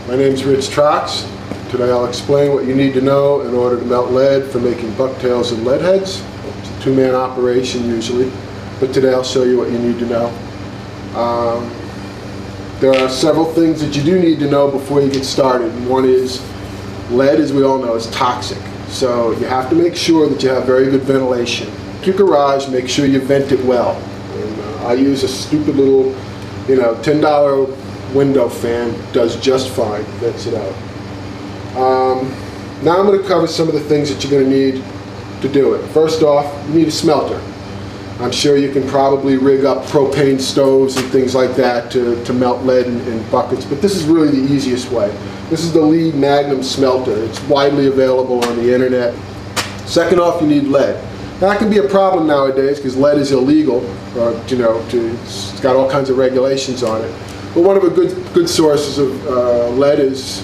My name is Trox. Today I'll explain what you need to know in order to melt lead for making bucktails and lead heads. It's a two-man operation usually, but today I'll show you what you need to know. There are several things that you do need to know before you get started. One is lead, as we all know, is toxic. So you have to make sure that you have very good ventilation. Your garage, make sure you vent it well. And, I use a stupid little, $10 window fan, does just fine, vents it out. Now I'm going to cover some of the things that you're going to need to do it. First off, you need a smelter. I'm sure you can probably rig up propane stoves and things like that to melt lead in buckets, but this is really the easiest way. This is the Lead Magnum smelter. It's widely available on the internet. Second off, you need lead. That can be a problem nowadays because lead is illegal, it's got all kinds of regulations on it. But one of the good sources of lead is,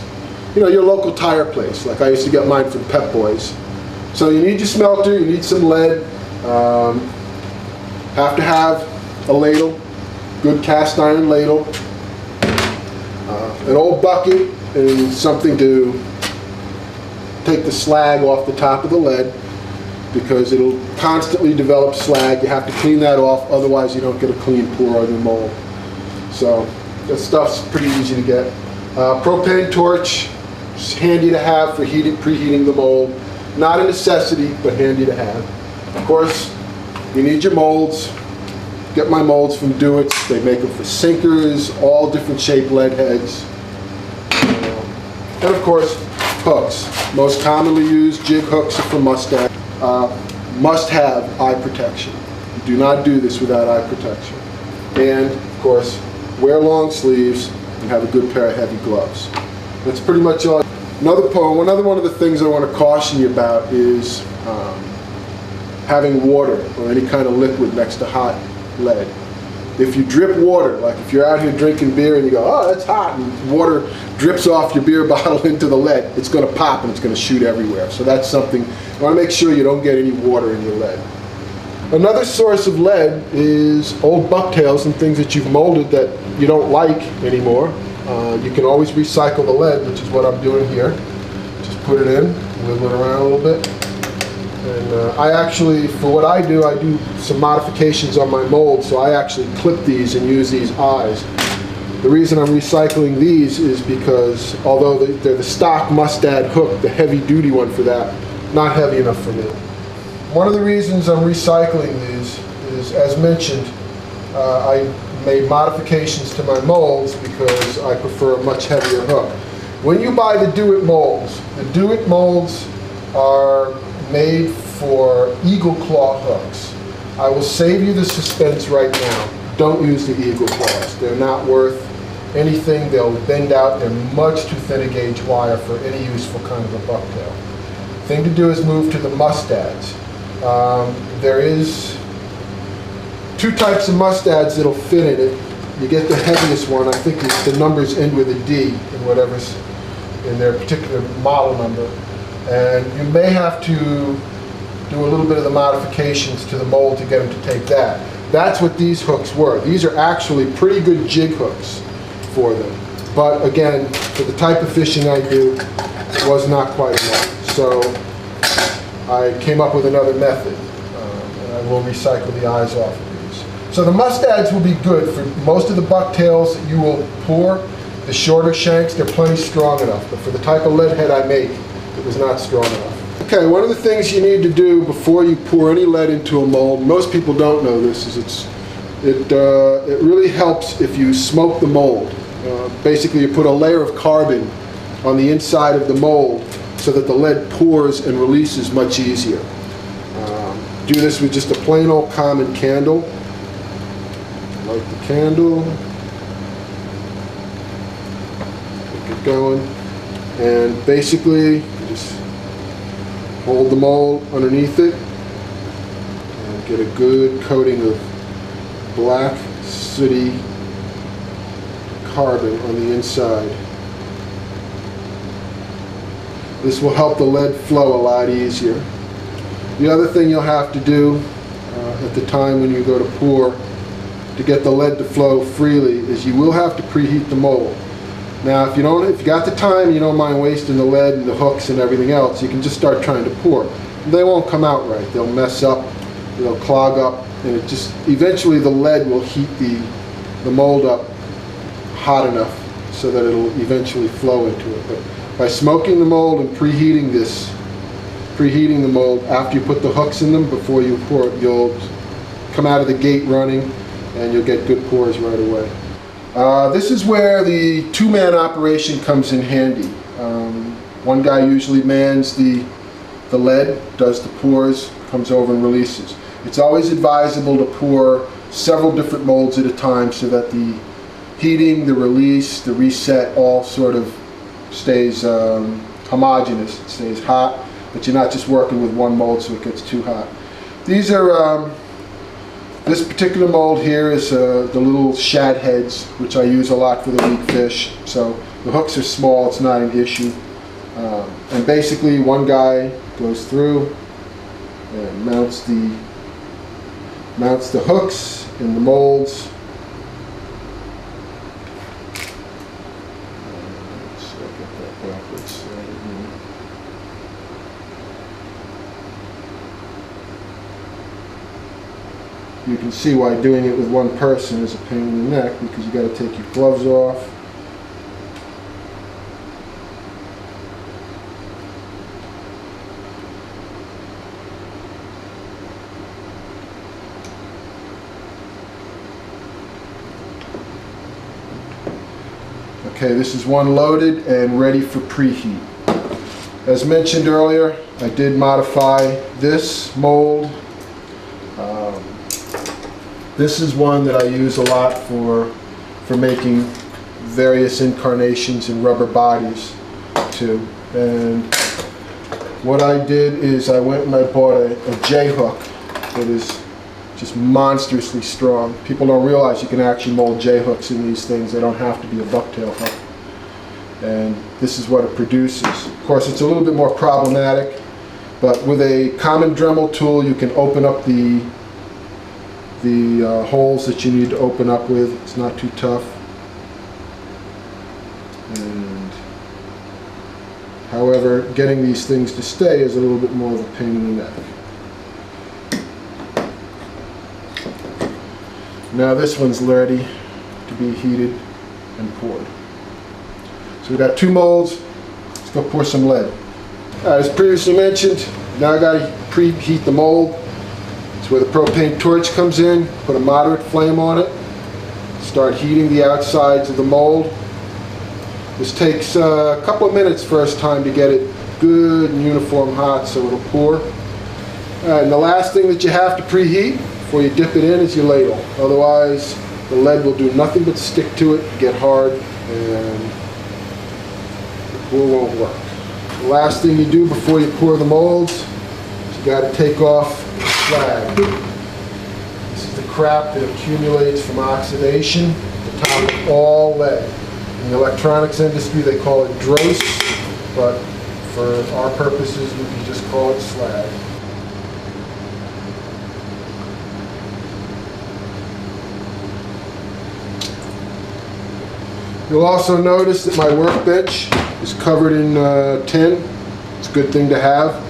your local tire place. Like I used to get mine from Pep Boys. So you need your smelter, you need some lead. Have to have a ladle, good cast iron ladle, an old bucket, and something to take the slag off the top of the lead, because it'll constantly develop slag. You have to clean that off, otherwise you don't get a clean pour on your mold. So that stuff's pretty easy to get. Propane torch, it's handy to have for preheating the mold. Not a necessity, but handy to have. Of course, you need your molds. Get my molds from Do-Its. They make them for sinkers, all different shaped lead heads. And of course, hooks. Most commonly used jig hooks are for mustache. Must have eye protection. You do not do this without eye protection. And of course, wear long sleeves and have a good pair of heavy gloves. That's pretty much all. Another one of the things I want to caution you about is having water or any kind of liquid next to hot lead. If you drip water, like if you're out here drinking beer and you go, oh, that's hot, and water drips off your beer bottle into the lead, it's going to pop and it's going to shoot everywhere. So that's something, you want to make sure you don't get any water in your lead. Another source of lead is old bucktails and things that you've molded that you don't like anymore. You can always recycle the lead, which is what I'm doing here. Just put it in, wiggle it around a little bit. And I actually, for what I do some modifications on my mold, so I actually clip these and use these eyes. The reason I'm recycling these is because although they're the stock Mustad hook, the heavy duty one for that, not heavy enough for me. One of the reasons I'm recycling these is, as mentioned, I made modifications to my molds because I prefer a much heavier hook. When you buy the Do-It molds, the Do-It molds are made for eagle claw hooks. I will save you the suspense right now. Don't use the eagle claws. They're not worth anything. They'll bend out. They're much too thin a gauge wire for any useful kind of a bucktail. Thing to do is move to the Mustads. There is two types of Mustads that'll fit in it. You get the heaviest one. I think the numbers end with a D in whatever's in their particular model number. And you may have to do a little bit of the modifications to the mold to get them to take that. That's what these hooks were. These are actually pretty good jig hooks for them. But again, for the type of fishing I do, it was not quite enough. So I came up with another method. And I will recycle the eyes off of these. So the Mustads will be good for most of the bucktails that you will pour. The shorter shanks, they're plenty strong enough. But for the type of lead head I make, it was not strong enough. Okay, one of the things you need to do before you pour any lead into a mold, most people don't know this, is it really helps if you smoke the mold. Basically, you put a layer of carbon on the inside of the mold so that the lead pours and releases much easier. Do this with just a plain old common candle. Light the candle. Get it going. And basically, just hold the mold underneath it and get a good coating of black, sooty carbon on the inside. This will help the lead flow a lot easier. The other thing you'll have to do at the time when you go to pour to get the lead to flow freely is you will have to preheat the mold. Now if you got the time, you don't mind wasting the lead and the hooks and everything else, you can just start trying to pour. They won't come out right. They'll mess up, they'll clog up, and it just, eventually the lead will heat the mold up hot enough so that it'll eventually flow into it. But by smoking the mold and preheating the mold after you put the hooks in them before you pour it, you'll come out of the gate running and you'll get good pours right away. This is where the two-man operation comes in handy. One guy usually mans the lead, does the pours, comes over and releases. It's always advisable to pour several different molds at a time so that the heating, the release, the reset all sort of stays homogeneous. It stays hot, but you're not just working with one mold so it gets too hot. These are, this particular mold here is the little shad heads, which I use a lot for the weak fish. So the hooks are small, it's not an issue. And basically one guy goes through and mounts the hooks in the molds. You can see why doing it with one person is a pain in the neck, because you got to take your gloves off. Okay, this is one loaded and ready for preheat. As mentioned earlier, I did modify this mold. This is one that I use a lot for making various incarnations and rubber bodies too. And what I did is I went and I bought a J-hook that is just monstrously strong. People don't realize you can actually mold J-hooks in these things. They don't have to be a bucktail hook. And this is what it produces. Of course, it's a little bit more problematic, but with a common Dremel tool you can open up the holes that you need to open up with. It's not too tough. And however, getting these things to stay is a little bit more of a pain in the neck. Now this one's ready to be heated and poured. So we've got two molds. Let's go pour some lead. As previously mentioned, now I got to preheat the mold. It's where the propane torch comes in. Put a moderate flame on it. Start heating the outsides of the mold. This takes a couple of minutes first time to get it good and uniform hot so it'll pour. And the last thing that you have to preheat before you dip it in is your ladle. Otherwise, the lead will do nothing but stick to it, get hard, and the pour won't work. The last thing you do before you pour the molds is you got to take off the slag. This is the crap that accumulates from oxidation at the top of all lead. In the electronics industry they call it dross, but for our purposes we can just call it slag. You'll also notice that my workbench is covered in tin. It's a good thing to have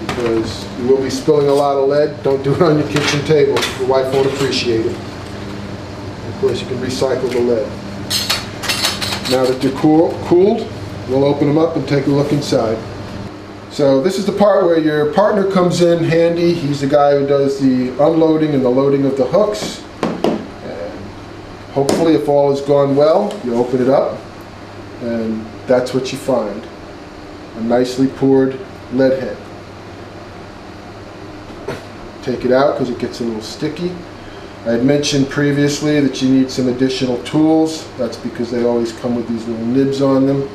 because you will be spilling a lot of lead. Don't do it on your kitchen table. Your wife won't appreciate it. Of course, you can recycle the lead. Now that they're cooled, we'll open them up and take a look inside. So this is the part where your partner comes in handy. He's the guy who does the unloading and the loading of the hooks. Hopefully, if all has gone well, you open it up, and that's what you find. A nicely poured lead head. Take it out because it gets a little sticky. I had mentioned previously that you need some additional tools. That's because they always come with these little nibs on them.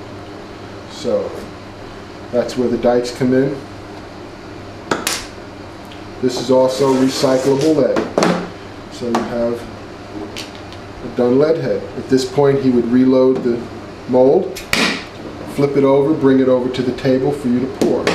So that's where the dikes come in. This is also recyclable lead. So you have a done lead head. At this point he would reload the mold, flip it over, bring it over to the table for you to pour.